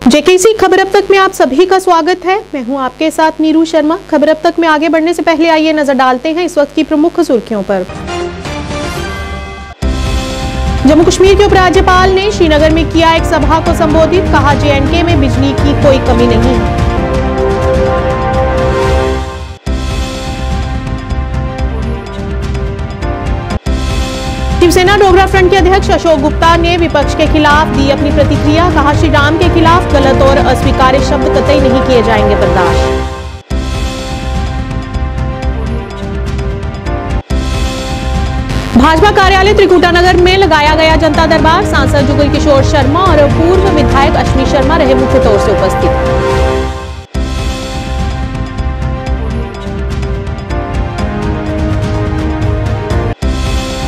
JKC खबर अब तक में आप सभी का स्वागत है। मैं हूं आपके साथ नीरू शर्मा। खबर अब तक में आगे बढ़ने से पहले आइए नजर डालते हैं इस वक्त की प्रमुख सुर्खियों पर। जम्मू कश्मीर के उपराज्यपाल ने श्रीनगर में किया एक सभा को संबोधित, कहा JNK में बिजली की कोई कमी नहीं है। शिवसेना डोगरा फ्रंट के अध्यक्ष अशोक गुप्ता ने विपक्ष के खिलाफ दी अपनी प्रतिक्रिया, कहा श्री राम के खिलाफ गलत और अस्वीकार्य शब्द कतई नहीं किए जाएंगे बर्दाश्त। भाजपा कार्यालय त्रिकुटानगर में लगाया गया जनता दरबार, सांसद जुगल किशोर शर्मा और पूर्व विधायक अश्विनी शर्मा रहे मुख्य तौर से उपस्थित।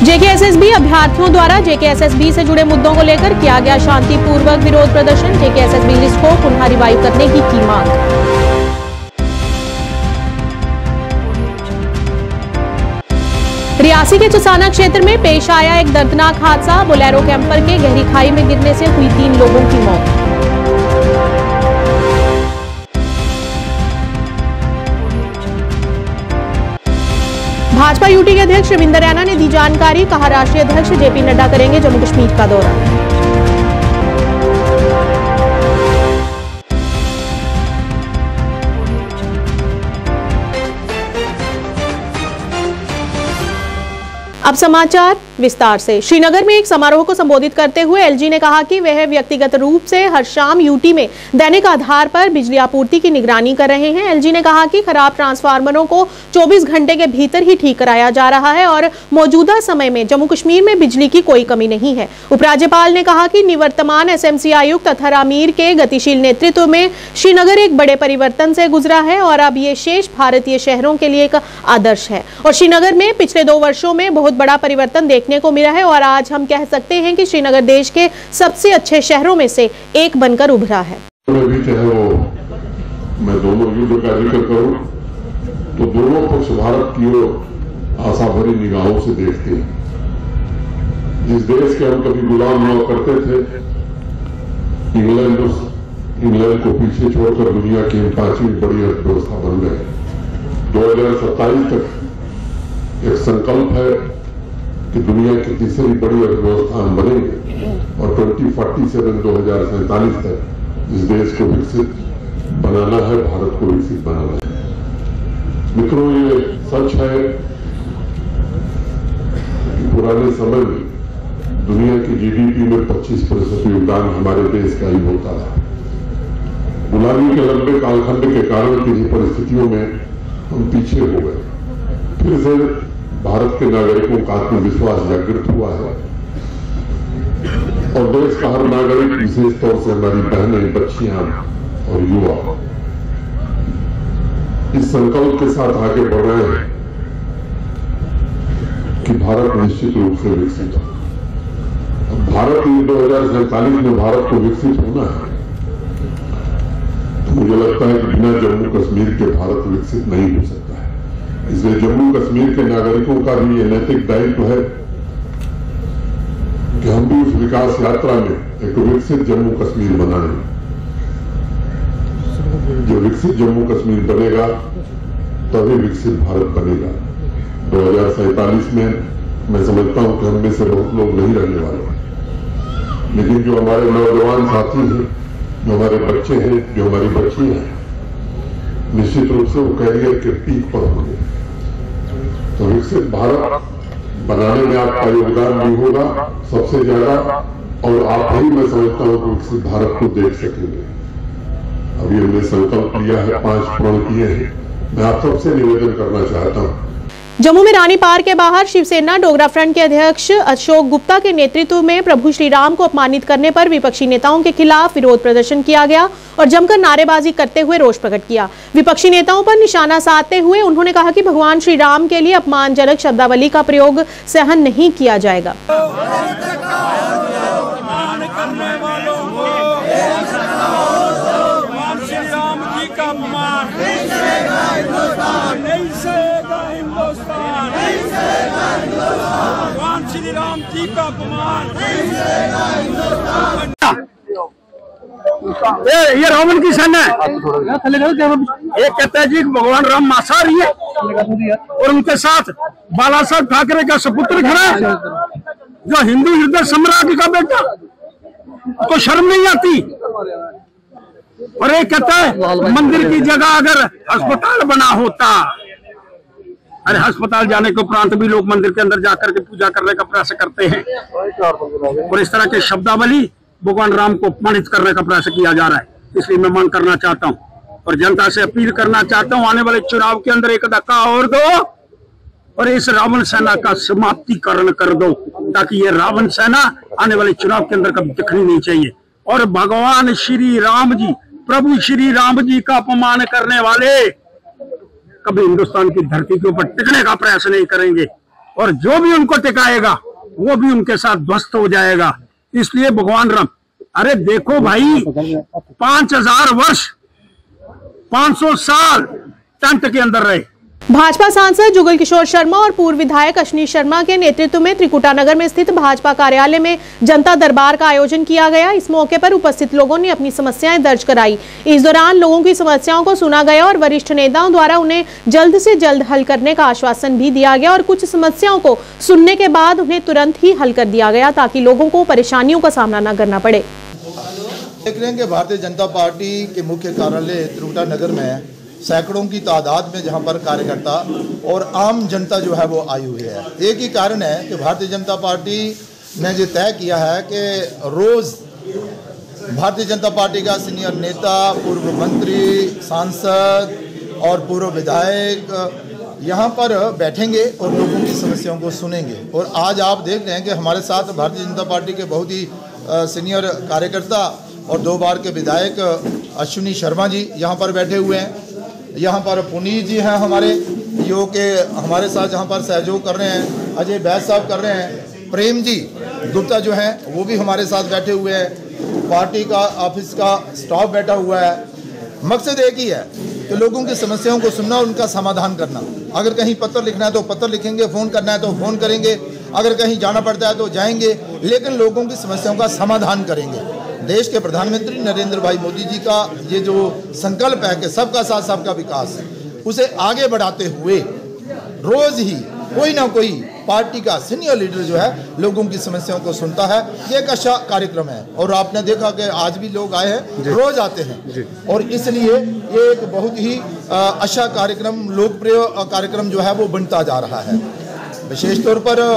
JKSSB अभ्यर्थियों द्वारा JKSSB से जुड़े मुद्दों को लेकर किया गया शांतिपूर्वक विरोध प्रदर्शन, JKSSB लिस्ट को पुनः रिवाइव करने की मांग। रियासी के चसाना क्षेत्र में पेश आया एक दर्दनाक हादसा, बोलेरो कैंपर के गहरी खाई में गिरने से हुई 3 लोगों की मौत। भाजपा यूटी के अध्यक्ष रविंदर रैना ने दी जानकारी, कहा राष्ट्रीय अध्यक्ष JP नड्डा करेंगे जम्मू कश्मीर का दौरा। अब समाचार विस्तार से। श्रीनगर में एक समारोह को संबोधित करते हुए LG ने कहा कि वह व्यक्तिगत रूप से हर शाम यूटी में दैनिक आधार पर बिजली आपूर्ति की निगरानी कर रहे हैं। LG ने कहा कि खराब ट्रांसफार्मरों को 24 घंटे के भीतर ही ठीक कराया जा रहा है और मौजूदा समय में जम्मू कश्मीर में बिजली की कोई कमी नहीं है। उपराज्यपाल ने कहा कि निवर्तमान SMC आयुक्त अतहर आमीर के गतिशील नेतृत्व में श्रीनगर एक बड़े परिवर्तन से गुजरा है और अब ये शेष भारतीय शहरों के लिए एक आदर्श है और श्रीनगर में पिछले 2 वर्षों में बहुत बड़ा परिवर्तन देखने को मिला है और आज हम कह सकते हैं कि श्रीनगर देश के सबसे अच्छे शहरों में से एक बनकर उभरा है। मैं दोनों युद्ध का जिक्र करूं तो दोनों पक्ष भारत की ओर आशा भरी निगाहों से देखते हैं। जिस देश के हम कभी गुलाम हुआ करते थे, इंग्लैंड को पीछे छोड़कर दुनिया की 5वीं बड़ी अर्थव्यवस्था बन गए। 2027 तक एक संकल्प है कि दुनिया की तीसरी बड़ी अर्थव्यवस्था हम बनेंगे और 2047 तक इस देश को विकसित बनाना है, भारत को विकसित बनाना है। मित्रों, ये सच है कि पुराने समय में दुनिया की GDP में 25% योगदान हमारे देश का ही होता था। गुलामी के लंबे कालखंड के कारण किसी परिस्थितियों में हम पीछे हो गए। फिर से भारत के नागरिकों का आत्मविश्वास जागृत हुआ है और देश का हर नागरिक, विशेष तौर से हमारी बहनें, बच्चियां और युवा इस संकल्प के साथ आगे बढ़ रहे हैं कि भारत निश्चित रूप से विकसित हो। अब भारत 2047 में भारत को विकसित होना है तो मुझे लगता है कि बिना जम्मू कश्मीर के भारत विकसित नहीं हो सकता है। इसलिए जम्मू कश्मीर के नागरिकों का भी ये नैतिक दायित्व है कि हम भी उस विकास यात्रा में एक विकसित जम्मू कश्मीर बनाएं। जो विकसित जम्मू कश्मीर बनेगा तभी विकसित भारत बनेगा। 2047 में मैं समझता हूं कि हम में से बहुत लोग नहीं रहने वाले, लेकिन जो हमारे नौजवान साथी हैं, जो हमारे बच्चे हैं, जो हमारी बच्चियां हैं, निश्चित रूप से वो कैरियर के पीक पर होंगे। तो विकसित भारत बनाने में आपका योगदान भी होगा सबसे ज्यादा और आप ही, मैं समझता हूं कि विकसित भारत को देख सकेंगे। अभी हमने संकल्प लिया है, 5 पूर्ण किए हैं। मैं आप सबसे निवेदन करना चाहता हूं। जम्मू में रानी पार्क के बाहर शिवसेना डोगरा फ्रंट के अध्यक्ष अशोक गुप्ता के नेतृत्व में प्रभु श्री राम को अपमानित करने पर विपक्षी नेताओं के खिलाफ विरोध प्रदर्शन किया गया और जमकर नारेबाजी करते हुए रोष प्रकट किया। विपक्षी नेताओं पर निशाना साधते हुए उन्होंने कहा कि भगवान श्री राम के लिए अपमानजनक शब्दावली का प्रयोग सहन नहीं किया जाएगा। श्री राम जी का अपमान ये रावण की सेना है। एक कहता है जी भगवान राम मांसाहारी है और उनके साथ बाला साहब ठाकरे का सपुत्र खड़ा है जो हिंदू हृदय सम्राट का बेटा, तो शर्म नहीं आती। और एक कहता है मंदिर की जगह अगर अस्पताल बना होता, अरे अस्पताल जाने के उपरांत भी लोग मंदिर के अंदर जाकर के पूजा करने का प्रयास करते हैं और इस तरह के शब्दावली भगवान राम को अपमानित करने का प्रयास किया जा रहा है। इसलिए मैं मांग करना चाहता हूं और जनता से अपील करना चाहता हूं, आने वाले चुनाव के अंदर एक धक्का और दो और इस रावण सेना का समाप्तिकरण कर दो, ताकि ये रावण सेना आने वाले चुनाव के अंदर कभी दिखनी नहीं चाहिए। और भगवान श्री राम जी, प्रभु श्री राम जी का अपमान करने वाले कभी हिंदुस्तान की धरती के ऊपर टिकने का प्रयास नहीं करेंगे और जो भी उनको टिकाएगा वो भी उनके साथ ध्वस्त हो जाएगा। इसलिए भगवान राम, अरे देखो भाई 5000 वर्ष 500 साल टेंट के अंदर रहे। भाजपा सांसद जुगल किशोर शर्मा और पूर्व विधायक अशनीर शर्मा के नेतृत्व में त्रिकुटा नगर में स्थित भाजपा कार्यालय में जनता दरबार का आयोजन किया गया। इस मौके पर उपस्थित लोगों ने अपनी समस्याएं दर्ज कराई। इस दौरान लोगों की समस्याओं को सुना गया और वरिष्ठ नेताओं द्वारा उन्हें जल्द से जल्द हल करने का आश्वासन भी दिया गया और कुछ समस्याओं को सुनने के बाद उन्हें तुरंत ही हल कर दिया गया ताकि लोगों को परेशानियों का सामना न करना पड़े। देख रहे हैं कि भारतीय जनता पार्टी के मुख्य कार्यालय त्रिकुटा नगर में सैकड़ों की तादाद में जहां पर कार्यकर्ता और आम जनता जो है वो आई हुई है। एक ही कारण है कि भारतीय जनता पार्टी ने ये तय किया है कि रोज़ भारतीय जनता पार्टी का सीनियर नेता, पूर्व मंत्री, सांसद और पूर्व विधायक यहाँ पर बैठेंगे और लोगों की समस्याओं को सुनेंगे। और आज आप देख रहे हैं कि हमारे साथ भारतीय जनता पार्टी के बहुत ही सीनियर कार्यकर्ता और 2 बार के विधायक अश्विनी शर्मा जी यहाँ पर बैठे हुए हैं। यहाँ पर पुनीत जी हैं हमारे, जो के हमारे साथ यहाँ पर सहयोग कर रहे हैं। अजय बैस साहब कर रहे हैं। प्रेम जी गुप्ता जो हैं वो भी हमारे साथ बैठे हुए हैं। पार्टी का ऑफिस का स्टाफ बैठा हुआ है। मकसद एक ही है कि लोगों की समस्याओं को सुनना और उनका समाधान करना। अगर कहीं पत्र लिखना है तो पत्र लिखेंगे, फ़ोन करना है तो फ़ोन करेंगे, अगर कहीं जाना पड़ता है तो जाएंगे, लेकिन लोगों की समस्याओं का समाधान करेंगे। देश के प्रधानमंत्री नरेंद्र भाई मोदी जी का ये जो संकल्प है कि सबका साथ सबका विकास, उसे आगे बढ़ाते हुए रोज़ ही कोई ना कोई पार्टी का सीनियर लीडर जो है लोगों की समस्याओं को सुनता है। ये एक अच्छा कार्यक्रम है और आपने देखा कि आज भी लोग आए हैं, रोज आते हैं और इसलिए ये एक बहुत ही अच्छा कार्यक्रम, लोकप्रिय कार्यक्रम जो है वो बनता जा रहा है। विशेष तौर पर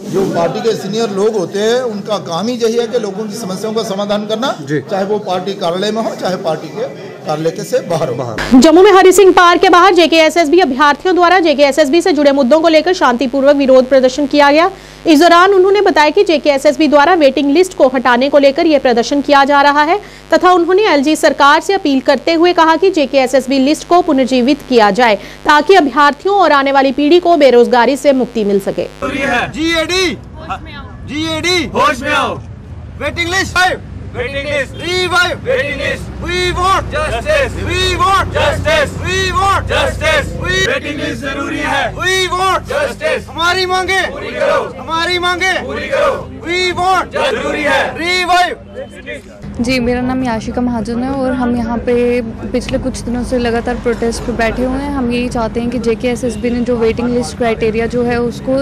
जो पार्टी के सीनियर लोग होते हैं उनका काम ही यही है कि लोगों की समस्याओं का समाधान करना, चाहे वो पार्टी कार्यालय में हो चाहे पार्टी के कार्यालय से बाहर हो। जम्मू में हरि सिंह पार्क के बाहर जेकेएसएसबी अभ्यर्थियों द्वारा जेकेएसएसबी से जुड़े मुद्दों को लेकर शांतिपूर्वक विरोध प्रदर्शन किया गया। इस दौरान उन्होंने बताया कि जेकेएसएसबी द्वारा वेटिंग लिस्ट को हटाने को लेकर यह प्रदर्शन किया जा रहा है तथा उन्होंने एलजी सरकार से अपील करते हुए कहा कि जेकेएसएसबी लिस्ट को पुनर्जीवित किया जाए ताकि अभ्यर्थियों और आने वाली पीढ़ी को बेरोजगारी से मुक्ति मिल सके। जीएडी होश में आओ। Waiting list, waiting list, revive waiting list. We want justice, we want justice, we want justice. Waiting list जरूरी है। We want justice. हमारी मांगे पूरी करो, हमारी मांगे पूरी करो। वी वांट जरूरी है। रिवाइव। जी, मेरा नाम याशिका महाजन है और हम यहाँ पे पिछले कुछ दिनों से लगातार प्रोटेस्ट पे बैठे हुए हैं। हम यही चाहते हैं कि जेकेएसएसबी ने जो वेटिंग लिस्ट क्राइटेरिया जो है उसको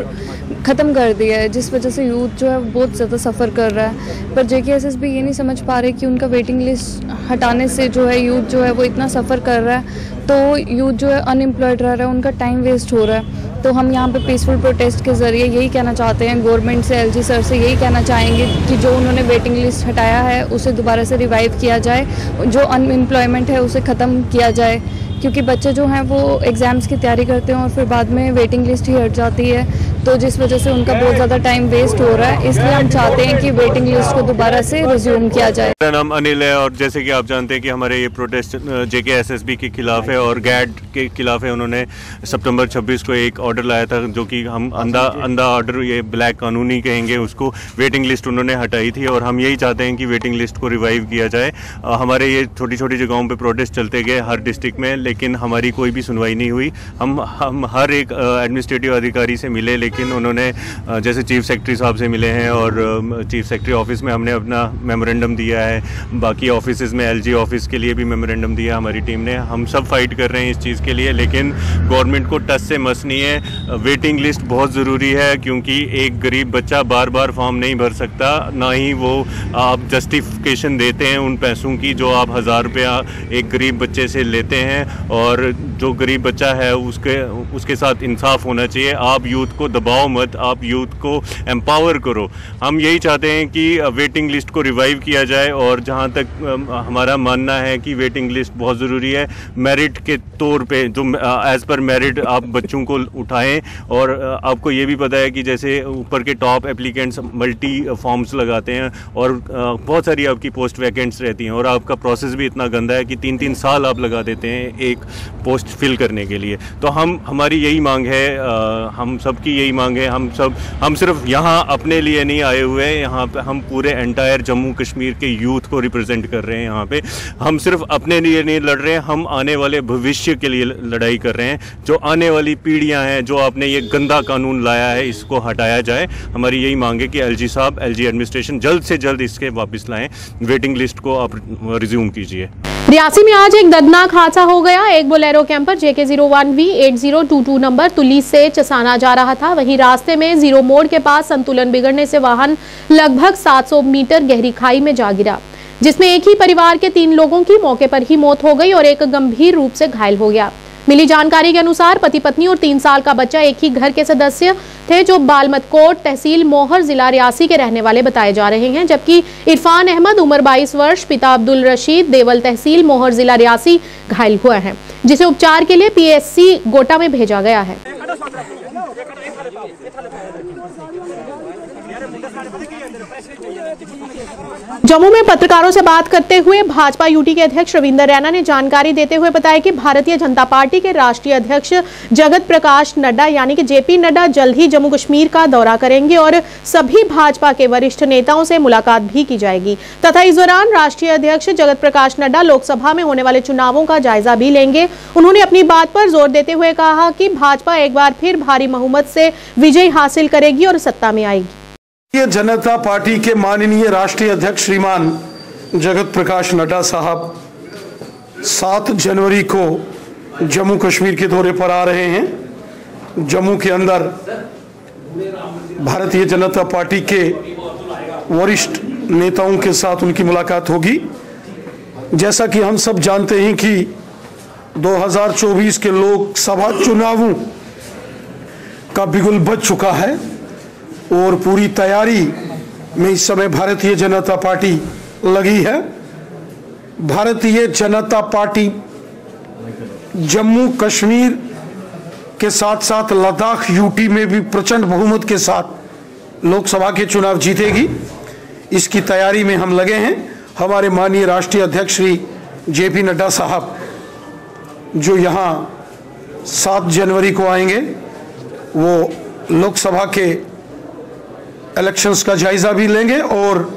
ख़त्म कर दिया है, जिस वजह से यूथ जो है बहुत ज़्यादा सफ़र कर रहा है। पर जेकेएसएसबी ये नहीं समझ पा रहे कि उनका वेटिंग लिस्ट हटाने से जो है यूथ जो है वो इतना सफ़र कर रहा है, तो यूथ जो है अनएम्प्लॉयड रह रहा है, उनका टाइम वेस्ट हो रहा है। तो हम यहाँ पे पीसफुल प्रोटेस्ट के ज़रिए यही कहना चाहते हैं गवर्नमेंट से, एलजी सर से यही कहना चाहेंगे कि जो उन्होंने वेटिंग लिस्ट हटाया है उसे दोबारा से रिवाइव किया जाए, जो अनएम्प्लॉयमेंट है उसे ख़त्म किया जाए, क्योंकि बच्चे जो हैं वो एग्ज़ाम्स की तैयारी करते हैं और फिर बाद में वेटिंग लिस्ट ही हट जाती है, तो जिस वजह से उनका बहुत ज़्यादा टाइम वेस्ट हो रहा है। इसलिए हम चाहते हैं कि वेटिंग लिस्ट को दोबारा से रिज्यूम किया जाए। मेरा नाम अनिल है और जैसे कि आप जानते हैं कि हमारे ये प्रोटेस्ट जेकेएसएसबी के खिलाफ है और गैड के खिलाफ है। उन्होंने सितंबर 26 को एक ऑर्डर लाया था जो कि हम अंधा ऑर्डर, ये ब्लैक कानून ही कहेंगे उसको। वेटिंग लिस्ट उन्होंने हटाई थी और हम यही चाहते हैं कि वेटिंग लिस्ट को रिवाइव किया जाए। हमारे ये छोटी छोटी जगहों पे प्रोटेस्ट चलते गए हर डिस्ट्रिक्ट में, लेकिन हमारी कोई भी सुनवाई नहीं हुई। हम हर एक एडमिनिस्ट्रेटिव अधिकारी से मिले लेकिन उन्होंने जैसे चीफ सेक्रेटरी साहब से मिले हैं और चीफ सेक्रेटरी ऑफिस में हमने अपना मेमोरेंडम दिया है, बाकी ऑफिस में एलजी ऑफिस के लिए भी मेमोरेंडम दिया हमारी टीम ने। हम सब फाइट कर रहे हैं इस चीज़ के लिए, लेकिन गवर्नमेंट को टस से मस नहीं है। वेटिंग लिस्ट बहुत ज़रूरी है, क्योंकि एक गरीब बच्चा बार बार फॉर्म नहीं भर सकता, ना ही वो आप जस्टिफिकेशन देते हैं उन पैसों की जो आप 1000 रुपया एक गरीब बच्चे से लेते हैं। और जो गरीब बच्चा है उसके साथ इंसाफ होना चाहिए। आप यूथ को दबाओ मत, आप यूथ को एम्पावर करो। हम यही चाहते हैं कि वेटिंग लिस्ट को रिवाइव किया जाए, और जहाँ तक हमारा मानना है कि वेटिंग लिस्ट बहुत ज़रूरी है। मेरिट के तौर पे जो एज़ पर मेरिट आप बच्चों को उठाएं, और आपको ये भी पता है कि जैसे ऊपर के टॉप एप्लीकेंट्स मल्टी फॉर्म्स लगाते हैं और बहुत सारी आपकी पोस्ट वैकेंट्स रहती हैं, और आपका प्रोसेस भी इतना गंदा है कि 3-3 साल आप लगा देते हैं एक पोस्ट फिल करने के लिए। तो हमारी यही मांग है, हम सब की यही मांग है। हम सिर्फ यहाँ अपने लिए नहीं आए हुए हैं, यहाँ पे हम पूरे एंटायर जम्मू कश्मीर के यूथ को रिप्रेजेंट कर रहे हैं। यहाँ पे हम सिर्फ अपने लिए नहीं लड़ रहे हैं, हम आने वाले भविष्य के लिए लड़ाई कर रहे हैं। जो आने वाली पीढ़ियाँ हैं, जो आपने ये गंदा कानून लाया है, इसको हटाया जाए। हमारी यही मांग है कि एलजी साहब, एलजी एडमिनिस्ट्रेशन जल्द से जल्द इसके वापस लाएं, वेटिंग लिस्ट को आप रिज्यूम कीजिए। रियासी में आज एक दर्दनाक हादसा हो गया। एक बोलेरो कैंपर JK01V 8022 नंबर तुली से चसाना जा रहा था। वहीं रास्ते में जीरो मोड़ के पास संतुलन बिगड़ने से वाहन लगभग 700 मीटर गहरी खाई में जा गिरा, जिसमें एक ही परिवार के 3 लोगों की मौके पर ही मौत हो गई और एक गंभीर रूप से घायल हो गया। मिली जानकारी के अनुसार पति पत्नी और 3 साल का बच्चा एक ही घर के सदस्य थे, जो बालमतकोट तहसील मोहर जिला रियासी के रहने वाले बताए जा रहे हैं। जबकि इरफान अहमद उम्र 22 वर्ष पिता अब्दुल रशीद देवल तहसील मोहर जिला रियासी घायल हुए हैं, जिसे उपचार के लिए PSC गोटा में भेजा गया है। जम्मू में पत्रकारों से बात करते हुए भाजपा यूटी के अध्यक्ष रविंदर रैना ने जानकारी देते हुए बताया कि भारतीय जनता पार्टी के राष्ट्रीय अध्यक्ष जगत प्रकाश नड्डा यानी कि JP नड्डा जल्द ही जम्मू कश्मीर का दौरा करेंगे और सभी भाजपा के वरिष्ठ नेताओं से मुलाकात भी की जाएगी तथा इस दौरान राष्ट्रीय अध्यक्ष जगत प्रकाश नड्डा लोकसभा में होने वाले चुनावों का जायजा भी लेंगे। उन्होंने अपनी बात पर जोर देते हुए कहा कि भाजपा एक बार फिर भारी बहुमत से विजय हासिल करेगी और सत्ता में आएगी। भारतीय जनता पार्टी के माननीय राष्ट्रीय अध्यक्ष श्रीमान जगत प्रकाश नड्डा साहब 7 जनवरी को जम्मू कश्मीर के दौरे पर आ रहे हैं। जम्मू के अंदर भारतीय जनता पार्टी के वरिष्ठ नेताओं के साथ उनकी मुलाकात होगी। जैसा कि हम सब जानते हैं कि 2024 के लोकसभा चुनावों का बिगुल बज चुका है और पूरी तैयारी में इस समय भारतीय जनता पार्टी लगी है। भारतीय जनता पार्टी जम्मू कश्मीर के साथ साथ लद्दाख यूटी में भी प्रचंड बहुमत के साथ लोकसभा के चुनाव जीतेगी। इसकी तैयारी में हम लगे हैं। हमारे माननीय राष्ट्रीय अध्यक्ष श्री JP नड्डा साहब जो यहाँ 7 जनवरी को आएंगे, वो लोकसभा के इलेक्शंस का जायजा भी लेंगे और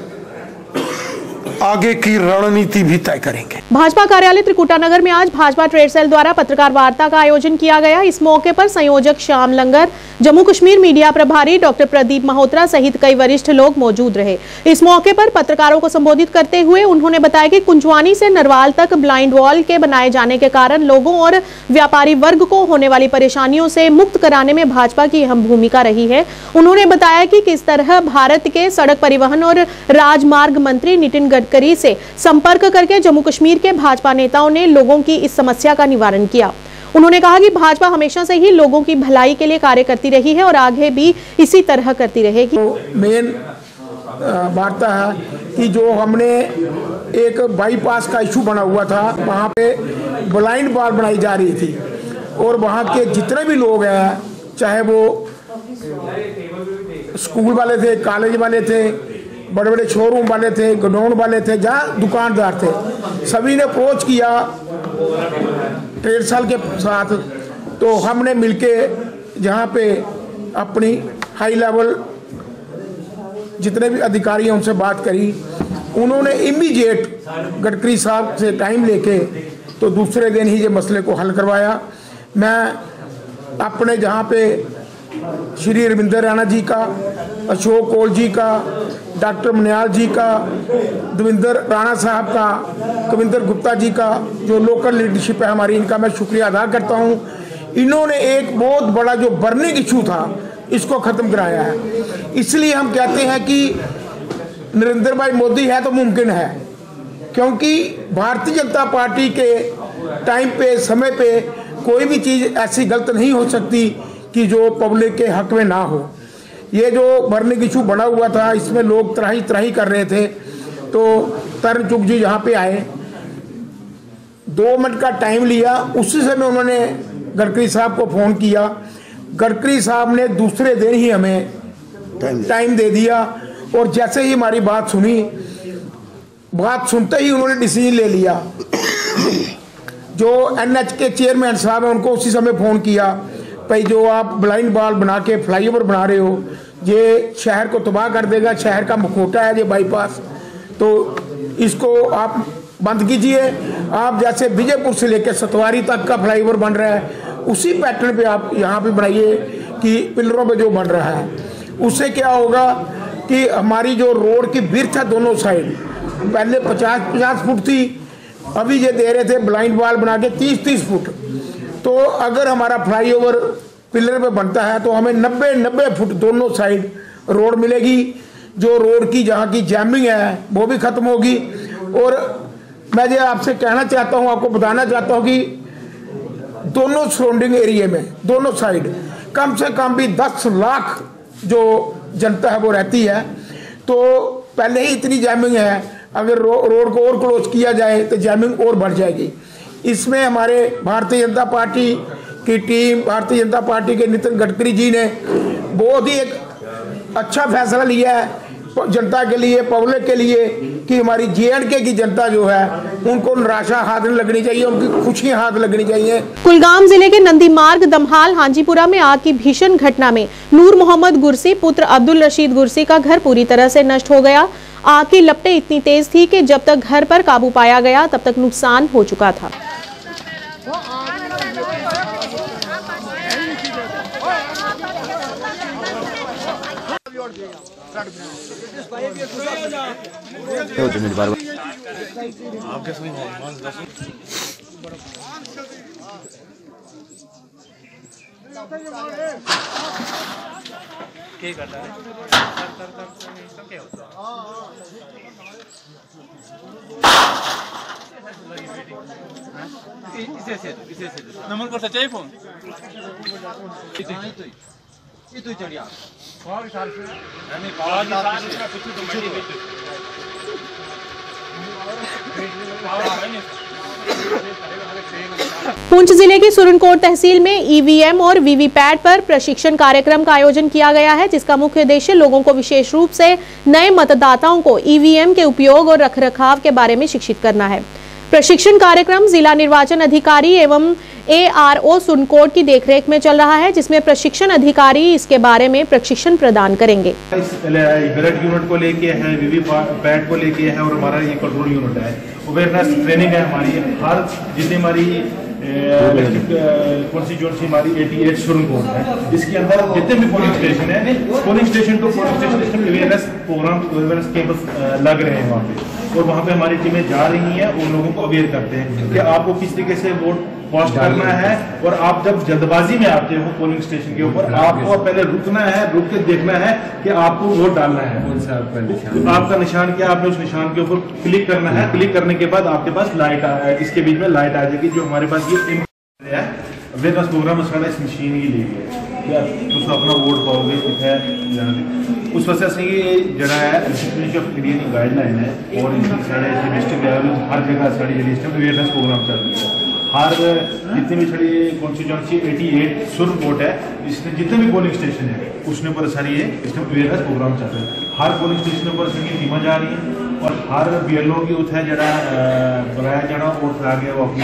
आगे की रणनीति भी तय करेंगे। भाजपा कार्यालय त्रिकुटा नगर में आज भाजपा ट्रेड सेल द्वारा पत्रकार वार्ता का आयोजन किया गया। इस मौके पर संयोजक श्याम लंगर, जम्मू कश्मीर मीडिया प्रभारी डॉक्टर प्रदीप मल्होत्रा सहित कई वरिष्ठ लोग मौजूद रहे। इस मौके पर पत्रकारों को संबोधित करते हुए उन्होंने बताया कि कुंजवानी से नरवाल तक ब्लाइंड वॉल के बनाए जाने के कारण लोगों और व्यापारी वर्ग को होने वाली परेशानियों से मुक्त कराने में भाजपा की अहम भूमिका रही है। उन्होंने बताया कि किस तरह भारत के सड़क परिवहन और राजमार्ग मंत्री नितिन गडकरी से संपर्क करके जम्मू कश्मीर के भाजपा नेताओं ने लोगों की इस समस्या का निवारण किया। उन्होंने कहा कि भाजपा हमेशा से ही लोगों की भलाई के लिए कार्य करती रही है और आगे भी इसी तरह करती रहेगी। तो मेन वार्ता है कि जो हमने एक बाईपास का इशू बना हुआ था, वहाँ पे ब्लाइंड वॉल बनाई जा रही थी और वहाँ के जितने भी लोग हैं, चाहे वो स्कूल वाले थे, कॉलेज वाले थे, बड़े बड़े शोरूम वाले थे, गोडाउन वाले थे, जहाँ दुकानदार थे, सभी ने अप्रोच किया ट्रेड सेल के साथ। तो हमने मिलके जहाँ पे अपनी हाई लेवल जितने भी अधिकारी हैं उनसे बात करी। उन्होंने इमीडिएट गडकरी साहब से टाइम लेके तो दूसरे दिन ही ये मसले को हल करवाया। मैं अपने जहाँ पे श्री रविंदर राणा जी का, अशोक कौल जी का, डॉक्टर मनियाल जी का, दविंदर राणा साहब का, कविंदर गुप्ता जी का, जो लोकल लीडरशिप है हमारी, इनका मैं शुक्रिया अदा करता हूँ। इन्होंने एक बहुत बड़ा जो बर्निंग इशू था इसको ख़त्म कराया है। इसलिए हम कहते हैं कि नरेंद्र भाई मोदी है तो मुमकिन है, क्योंकि भारतीय जनता पार्टी के टाइम पे, समय पे कोई भी चीज़ ऐसी गलत नहीं हो सकती कि जो पब्लिक के हक में ना हो। ये जो बर्निंग इशू बना हुआ था, इसमें लोग त्राही त्राही कर रहे थे, तो तरुण चुग जी यहाँ पे आए, 2 मिनट का टाइम लिया। उसी समय उन्होंने गडकरी साहब को फ़ोन किया, गडकरी साहब ने दूसरे दिन ही हमें टाइम दे दिया, और जैसे ही हमारी बात सुनी, बात सुनते ही उन्होंने डिसीजन ले लिया। जो NH के चेयरमैन साहब हैं उनको उसी समय फ़ोन किया, भाई जो आप ब्लाइंड बॉल बना के फ्लाईओवर बना रहे हो, ये शहर को तबाह कर देगा, शहर का मुखौटा है ये बाईपास, तो इसको आप बंद कीजिए। आप जैसे विजयपुर से लेकर सतवारी तक का फ्लाईओवर बन रहा है, उसी पैटर्न पे आप यहाँ पे बनाइए कि पिलरों पे जो बन रहा है। उससे क्या होगा कि हमारी जो रोड की विड्थ है दोनों साइड, पहले 50-50 फुट थी, अभी ये दे रहे थे ब्लाइंड वॉल बना के 30-30 फुट। तो अगर हमारा फ्लाईओवर पिलर पे बनता है तो हमें 90-90 फुट दोनों साइड रोड मिलेगी। जो रोड की जहाँ की जैमिंग है वो भी ख़त्म होगी। और मैं ये आपसे कहना चाहता हूँ, आपको बताना चाहता हूँ कि दोनों सराउंडिंग एरिया में दोनों साइड कम से कम भी 10 लाख जो जनता है वो रहती है। तो पहले ही इतनी जैमिंग है, अगर रोड को और क्लोज किया जाए तो जैमिंग और बढ़ जाएगी। इसमें हमारे भारतीय जनता पार्टी की टीम, भारतीय जनता पार्टी के नितिन गडकरी जी ने बहुत ही एक अच्छा फैसला लिया है जनता के लिए, पब्लिक के लिए, कि हमारी JNK की जनता जो है उनको निराशा हाथ नहीं लगनी चाहिए, उनकी खुशियां हाथ लगनी चाहिए। कुलगाम जिले के नंदी मार्ग दमहाल हांजीपुरा में आग की भीषण घटना में नूर मोहम्मद गुरसी पुत्र अब्दुल रशीद गुरसी का घर पूरी तरह से नष्ट हो गया। आग की लपटें इतनी तेज थी कि जब तक घर पर काबू पाया गया तब तक नुकसान हो चुका था। नंबर पर सच्चाई फोन चढ़िया पुंछ जिले की सुरनकोट तहसील में EVM और VVPAT पर प्रशिक्षण कार्यक्रम का आयोजन किया गया है, जिसका मुख्य उद्देश्य लोगों को विशेष रूप से नए मतदाताओं को EVM के उपयोग और रखरखाव के बारे में शिक्षित करना है। प्रशिक्षण कार्यक्रम जिला निर्वाचन अधिकारी एवं ARO सुरनकोट की देखरेख में चल रहा है, जिसमें प्रशिक्षण अधिकारी इसके बारे में प्रशिक्षण प्रदान करेंगे। बैलेट यूनिट को लेके है, VVPAT को लेके है, और हमारा ये कंट्रोल यूनिट है, अवेयरनेस ट्रेनिंग है हमारी। हर जितनी हमारी कॉन्स्टिट्यूंसी हमारी 88 सुरनकोट है, इसके अंदर जितने भी पोलिंग स्टेशन है, polling station to polling station awareness programme, awareness camp लग रहे हैं वहाँ पे, और वहाँ पे हमारी टीमें जा रही हैं, उन लोगों को अवेयर करते हैं कि आपको किस तरीके से वोट कास्ट करना है। और आप जब जल्दबाजी में आते हो पोलिंग स्टेशन के ऊपर, आपको पहले रुकना है, रुक के देखना है कि आपको वोट डालना है, आपका निशान क्या, आपने उस निशान के ऊपर क्लिक करना है। क्लिक करने के बाद आपके पास लाइट इसके बीच में लाइट आ जाएगी, जो हमारे पास ये है अवेयरनेस प्रोग्राम इस मशीन ही ले गया तुम अपना वोट पाओगे उस वजह से ये जरा है मिनिस्ट्री ऑफ इंडिया की गाइडलाइन है, और साढ़े डिस्ट्रिक्ट लेवल हर जगह साड़ी अवेयरनेस प्रोग्राम चल रही है। हर जितनी भी साड़ी कॉन्स्टिट्यूंसी 88 सुरनकोट है, इसमें जितने भी पोलिंग स्टेशन है उसने पर सारी ये इसमें अवेयरनेस प्रोग्राम चल रहा है। हर पोलिंग स्टेशन पर सभी टीमें जा रही हैं, और हर BLO की उत्थे जरा बुलाया जाना और फिर आगे वो अपनी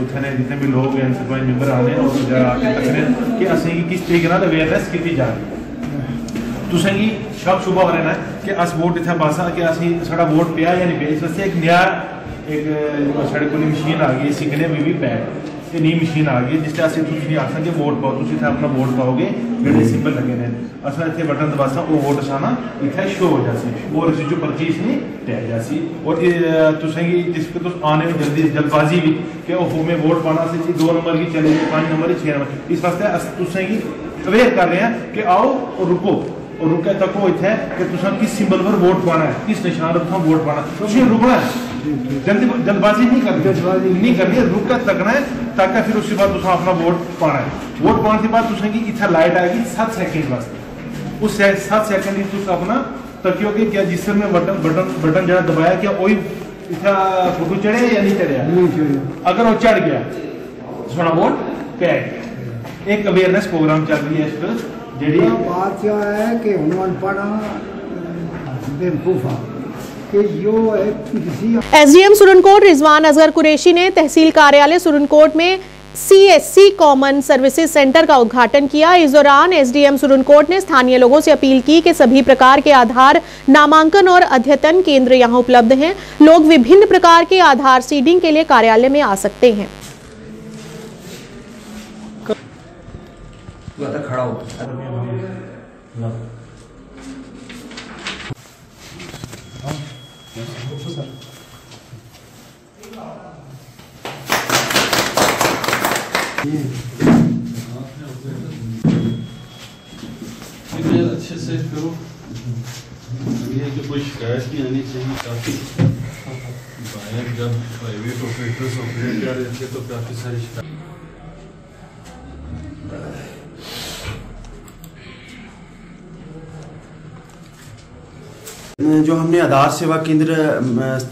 उत्थे जितने भी लोग हैं सरपंच मैंबर आने और जरा आके तकने कि असें किस तरीके नाल अवेयरनेस की जा रही है। तुसें गी कब सुबह हो रहना है कि अस वोट इतने पासा कि असी साड़ा वोट पिया या नहीं पिया। इस वास्ते एक नया एक साढ़े को मशीन आ गई सीखने VVPAT, ये नई मशीन आ गई जिससे असं तुम आख सके वोट पाओ, तुम इतना अपना वोट पाओगे जो सिंबल लगे ने अस इतने बटन दबासा वो वोट असाना इतना शो हो जासी और इस जो पर्ची नहीं टैग जासी और तुसेंगी जिसको तुम आने में जल्दबाजी भी कि ओहो में वोट पाना से 2 नंबर की चलेगी 5 नंबर की 6 नंबर इस वास्ते तुसेंगी अवेयर कर रहे हैं कि आओ और रुको और रुके तक वो इतना है कि तुम किस सिंबल पर वोट पाना है, किस निशान पर तुम वोट पाना तुम रुकना है, जल्दबाजी नहीं करनी है, रुक कर तकना है ताकि फिर उसके बाद तुम अपना वोट पाना है। वोट पाने के बाद तुसेंगी इतना लाइट आएगी 7 सेकंड वास्ते, उस 7 सेकंड तुम अपना तकियोगे क्या जिस में बटन जरा दबाया क्या वही इतना फोटो चढ़े या नहीं चढ़िया, अगर वो चढ़ गया थोड़ा वोट पे एक अवेयरनेस प्रोग्राम चल रही है इस पर जेडी बात यह है कि उन्होंने पढ़ा बेवकूफ़ा कि जो एसडीएम सुरनकोट रिजवान अजहर कुरैशी ने तहसील कार्यालय सुरनकोट में सीएससी कॉमन सर्विसेज सेंटर का उद्घाटन किया। इस दौरान एसडीएम सुरनकोट ने स्थानीय लोगों से अपील की कि सभी प्रकार के आधार नामांकन और अद्यतन केंद्र यहां उपलब्ध हैं। लोग विभिन्न प्रकार के आधार सीडिंग के लिए कार्यालय में आ सकते हैं। खड़ा हो अच्छे से करो, ये कि कोई शिकायत नहीं आनी चाहिए। काफ़ी बाहर जब प्राइवेट ऑपरेटर्स ऑपरेट कर रहे थे तो काफ़ी सारी शिकायत जो हमने आधार सेवा केंद्र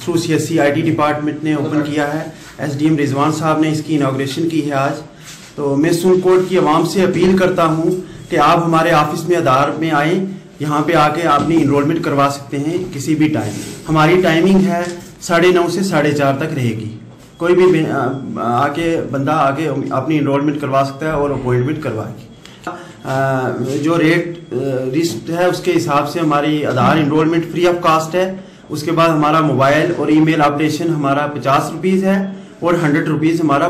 थ्रू सीएससी आईटी डिपार्टमेंट ने ओपन किया है, एसडीएम रिजवान साहब ने इसकी इनॉग्रेशन की है आज। तो मैं सुरनकोट की आवाम से अपील करता हूं कि आप हमारे ऑफिस में आधार में आएँ, यहाँ पे आके अपनी इनरोलमेंट करवा सकते हैं किसी भी टाइम। हमारी टाइमिंग है 9:30 से 4:30 तक रहेगी। कोई भी आके बंदा आके अपनी इनरोलमेंट करवा सकता है और अपॉइंटमेंट करवाएगी। जो रेट लिस्ट है उसके हिसाब से हमारी आधार इनरोलमेंट फ्री ऑफ कास्ट है। उसके बाद हमारा मोबाइल और ईमेल अपडेशन हमारा 50 रुपीज़ है और 100 रुपीज़ हमारा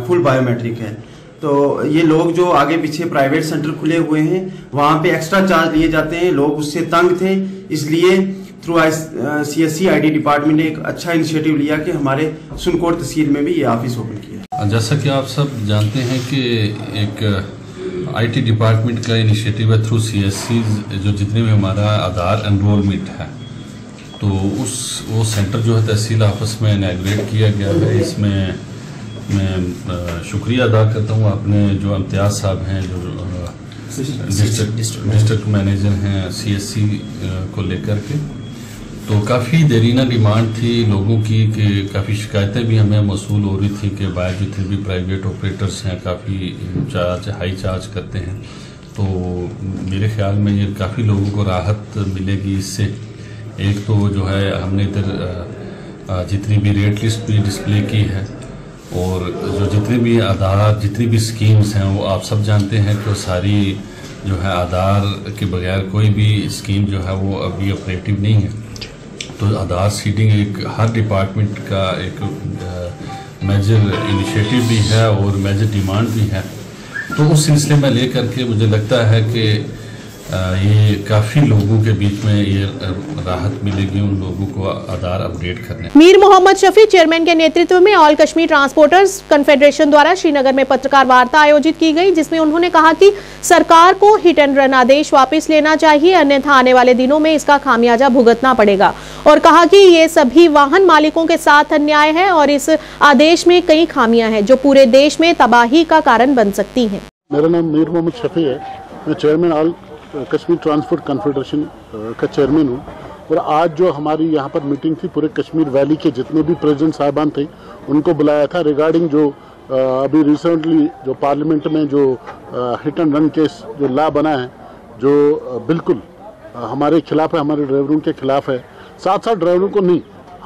फुल बायोमेट्रिक है। तो ये लोग जो आगे पीछे प्राइवेट सेंटर खुले हुए हैं वहाँ पे एक्स्ट्रा चार्ज लिए जाते हैं, लोग उससे तंग थे, इसलिए थ्रू सीएससी आईटी डिपार्टमेंट ने एक अच्छा इनिशिएटिव लिया कि हमारे सुरनकोट तहसील में भी ये ऑफिस ओपन किया। जैसा कि आप सब जानते हैं कि एक आईटी डिपार्टमेंट का इनिशिएटिव है थ्रू सीएससी, जो जितने भी हमारा आधार एनरोलमेंट है तो वो सेंटर जो है तहसील ऑफिस में इनॉग्रेट किया गया है। इसमें मैं शुक्रिया अदा करता हूँ अपने जो इम्तियाज़ साहब हैं, जो डिस्ट्रिक्ट मैनेजर हैं सीएससी को लेकर के। तो काफ़ी देरीना डिमांड थी लोगों की कि काफ़ी शिकायतें भी हमें मौसूल हो रही थी कि बाहर जितने भी प्राइवेट ऑपरेटर्स हैं काफ़ी हाई चार्ज करते हैं। तो मेरे ख्याल में ये काफ़ी लोगों को राहत मिलेगी इससे। एक तो जो है हमने इधर जितनी भी रेट लिस्ट भी डिस्प्ले की है और जो जितने भी आधार जितनी भी स्कीम्स हैं वो आप सब जानते हैं कि वो सारी जो है आधार के बगैर कोई भी स्कीम जो है वो अभी ऑपरेटिव नहीं है। तो आधार सीडिंग एक हर डिपार्टमेंट का एक मेजर इनिशिएटिव भी है और मेजर डिमांड भी है। तो उस सिलसिले में ले करके मुझे लगता है कि ये काफ़ी लोगों के बीच में ये राहत मिलेगी उन लोगों को आधार अपडेट करने। मीर मोहम्मद शफी चेयरमैन के नेतृत्व में ऑल कश्मीर ट्रांसपोर्टर्स कन्फेडरेशन द्वारा श्रीनगर में पत्रकार वार्ता आयोजित की गई, जिसमें उन्होंने कहा कि सरकार को हिट एंड रन आदेश वापस लेना चाहिए, अन्यथा आने वाले दिनों में इसका खामियाजा भुगतना पड़ेगा। और कहा कि ये सभी वाहन मालिकों के साथ अन्याय है और इस आदेश में कई खामियां हैं जो पूरे देश में तबाही का कारण बन सकती हैं। मेरा नाम मीर मोहम्मद शफी है, मैं chairman all Kashmir transport confederation का चेयरमैन हूँ। और आज जो हमारी यहाँ पर मीटिंग थी, पूरे कश्मीर वैली के जितने भी प्रेसिडेंट साहिबान थे उनको बुलाया था रिगार्डिंग जो अभी रिसेंटली जो पार्लियामेंट में जो हिट एंड रन केस जो लॉ बना है, जो बिल्कुल हमारे खिलाफ है, हमारे ड्राइवरों के खिलाफ है, साथ साथ ड्राइवरों को नहीं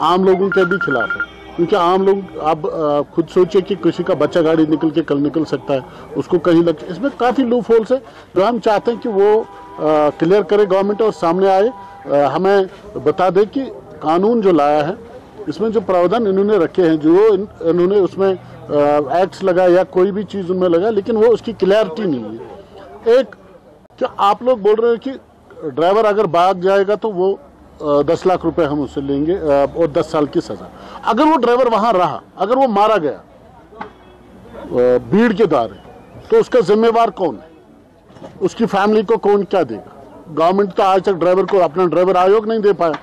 आम लोगों के भी खिलाफ है। क्योंकि आम लोग आप खुद सोचिए कि किसी का बच्चा गाड़ी निकल के कल निकल सकता है, उसको कहीं लग, इसमें काफ़ी लूप होल्स है जो हम चाहते हैं कि वो क्लियर करे गवर्नमेंट और सामने आए, हमें बता दे कि कानून जो लाया है इसमें जो प्रावधान इन्होंने रखे हैं, जो इन्होंने उसमें एक्ट्स लगा या कोई भी चीज़ उनमें लगा, लेकिन वो उसकी क्लैरिटी नहीं है। एक क्या आप लोग बोल रहे हैं कि ड्राइवर अगर भाग जाएगा तो वो 10 लाख रुपए हम उससे लेंगे और 10 साल की सजा। अगर वो ड्राइवर वहां रहा, अगर वो मारा गया भीड़ के द्वारा, तो उसका जिम्मेवार कौन है? उसकी फैमिली को कौन क्या देगा? गवर्नमेंट तो आज तक ड्राइवर को अपना ड्राइवर आयोग नहीं दे पाया,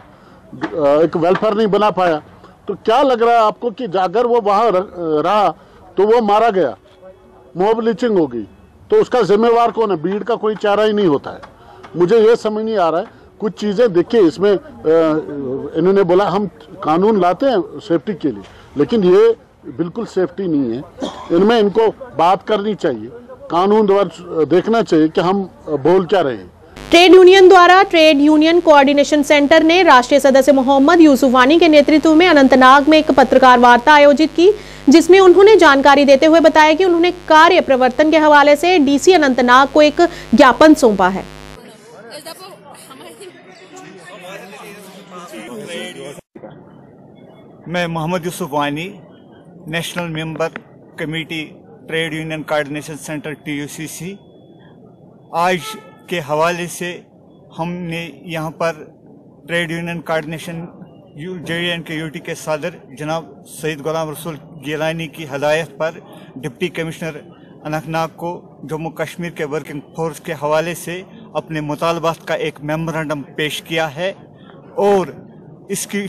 एक वेलफेयर नहीं बना पाया। तो क्या लग रहा है आपको कि अगर वो वहां रहा तो वो मारा गया, मॉब लिंचिंग हो गई, तो उसका जिम्मेवार कौन है? भीड़ का कोई चारा ही नहीं होता है। मुझे ये समझ नहीं आ रहा है। कुछ चीज़ें देखिए इसमें इन्होंने बोला हम कानून लाते हैं सेफ्टी के लिए, लेकिन ये बिल्कुल सेफ्टी नहीं है। इनमें इनको बात करनी चाहिए, कानून द्वारा देखना चाहिए कि हम बोल क्या रहे हैं। ट्रेड यूनियन द्वारा ट्रेड यूनियन कोऑर्डिनेशन सेंटर ने राष्ट्रीय सदस्य मोहम्मद यूसुफानी के नेतृत्व में अनंतनाग में एक पत्रकार वार्ता आयोजित की, जिसमें उन्होंने जानकारी देते हुए बताया कि उन्होंने कार्य प्रवर्तन के हवाले से डीसी अनंतनाग को एक ज्ञापन सौंपा है। मैं Mohammed Yusufani, national member committee trade union coordination centre TUCC, आज के हवाले से हमने यहाँ पर ट्रेड यूनियन कोऑर्डिनेशन JNK-UT के सदर जनाब सईद गुलाम रसूल गिलानी की हदायत पर डिप्टी कमिश्नर अनंतनाग को जम्मू कश्मीर के वर्किंग फोर्स के हवाले से अपने मुतालबात का एक मेमोरेंडम पेश किया है और इसकी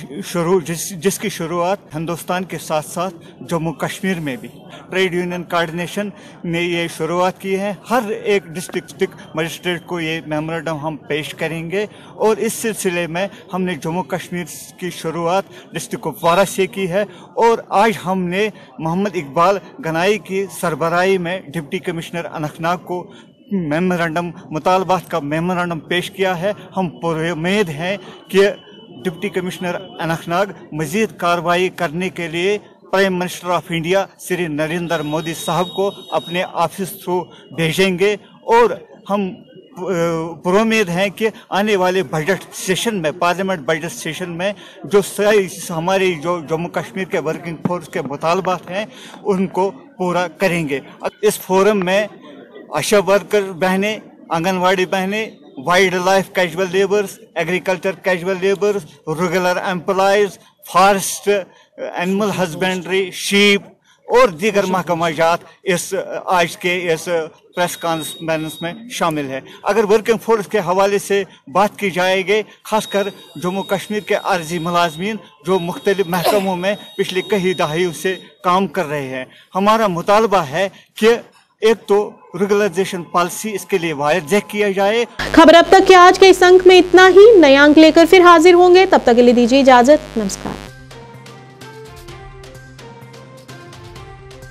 जिसकी शुरुआत हिंदुस्तान के साथ साथ जम्मू कश्मीर में भी ट्रेड यूनियन कोऑर्डिनेशन ने ये शुरुआत की है। हर एक डिस्ट्रिक्ट मजिस्ट्रेट को ये मेमोरेंडम हम पेश करेंगे और इस सिलसिले में हमने जम्मू कश्मीर की शुरुआत डिस्ट्रिक्ट कुपवारा से की है और आज हमने मोहम्मद इकबाल गनाई की सरबराही में डिप्टी कमिश्नर अनंतनाग को मेमोरेंडम मुतालबात का मेमोरेंडम पेश किया है। हम पूरे उम्मीद हैं कि डिप्टी कमिश्नर अनंतनाग मजीद कार्रवाई करने के लिए prime minister of India Shri Narendra Modi साहब को अपने ऑफिस थ्रू भेजेंगे और हम पुरुमीद हैं कि आने वाले बजट सेशन में, पार्लियामेंट बजट सेशन में जो हमारी जो जम्मू कश्मीर के वर्किंग फोर्स के मुतालबात हैं उनको पूरा करेंगे। इस फोरम में आशा वर्कर बहनें, आंगनवाड़ी बहनें, wild life casual labours, agriculture casual labours, regular employees, forest, animal husbandry, sheep और दीगर महकमाजात इस आज के इस प्रेस कॉन्फ्रेंस में शामिल है। अगर वर्किंग फोर्स के हवाले से बात की जाएगी, खासकर जम्मू कश्मीर के अर्जी मुलाजमीन जो मुख्तलिफ महकमों में पिछले कई दहाइयों से काम कर रहे हैं, हमारा मुतालबा है कि एक तो रेगुलराइजेशन पॉलिसी इसके लिए वायदा किया जाए। खबर अब तक के आज के इस अंक में इतना ही। नए अंक लेकर फिर हाजिर होंगे, तब तक के लिए दीजिए इजाजत। नमस्कार।